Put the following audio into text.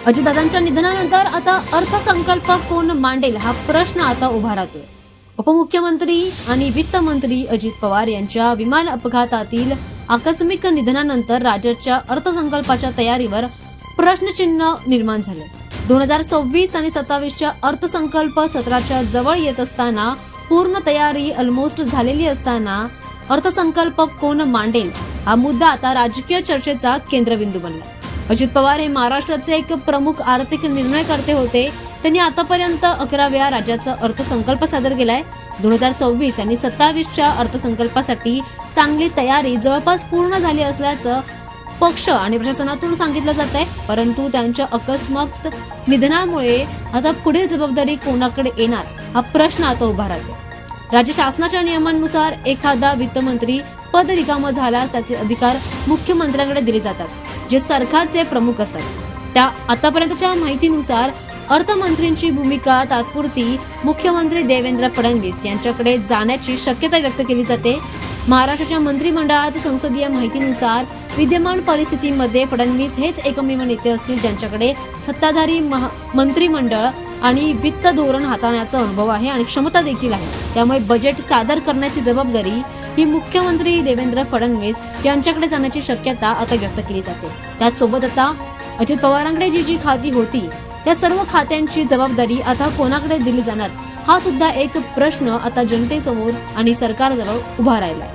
अजितदादांच्या निधनानंतर आता अर्थसंकल्प कोण मांडेल हा प्रश्न आता उभा राहतोय. उपमुख्यमंत्री आणि वित्तमंत्री अजित पवार यांच्या विमान अपघातातील आकस्मिक निधनानंतर राज्याच्या अर्थसंकल्पाच्या तयारीवर प्रश्नचिन्ह निर्माण झाले. 2026 आणि 27च्या अर्थसंकल्प सत्राच्या जवळ येत असताना पूर्ण तयारी ऑलमोस्ट झालेली असताना अर्थसंकल्प कोण मांडेल हा मुद्दा आता राजकीय चर्चेचा केंद्रबिंदू बनला. अजित पवार हे महाराष्ट्राचे एक प्रमुख आर्थिक निर्णयकर्ते होते. त्यांनी आतापर्यंत 11 वेळा राज्याचा अर्थसंकल्प सादर केलाय. 2026 आणि 27च्या अर्थसंकल्पासाठी चांगली तयारी जवळपास पूर्ण झाली असल्याचं पक्ष आणि प्रशासनातून सांगितलं जात आहे. परंतु त्यांच्या अकस्मात निधनामुळे आता पुढील जबाबदारी कोणाकडे येणार हा प्रश्न आता उभा राहतो. राज्य शासनाच्या नियमांनुसार एखादा वित्तमंत्री पद रिकामं झाल्यास त्याचे अधिकार मुख्यमंत्र्यांकडे दिले जातात, जे सरकारचे प्रमुख असतात. त्या आतापर्यंतच्या माहितीनुसार अर्थमंत्र्यांची भूमिका तात्पुरती मुख्यमंत्री देवेंद्र फडणवीस यांच्याकडे जाण्याची शक्यता व्यक्त केली जाते. महाराष्ट्राच्या मंत्रिमंडळात संसदीय माहितीनुसार विद्यमान परिस्थितीमध्ये फडणवीस हेच एकमेव नेते असतील ज्यांच्याकडे सत्ताधारी मंत्रिमंडळ आणि वित्त धोरण हाताळण्याचा अनुभव आहे आणि क्षमता देखील आहे. त्यामुळे बजेट सादर करण्याची जबाबदारी ही मुख्यमंत्री देवेंद्र फडणवीस यांच्याकडे जाण्याची शक्यता आता व्यक्त केली जाते. त्याचसोबत आता अजित पवारांकडे जी खाती होती त्या सर्व खात्यांची जबाबदारी आता कोणाकडे दिली जाणार हा सुद्धा एक प्रश्न आता जनतेसमोर आणि सरकारजवळ उभा राहिलाय.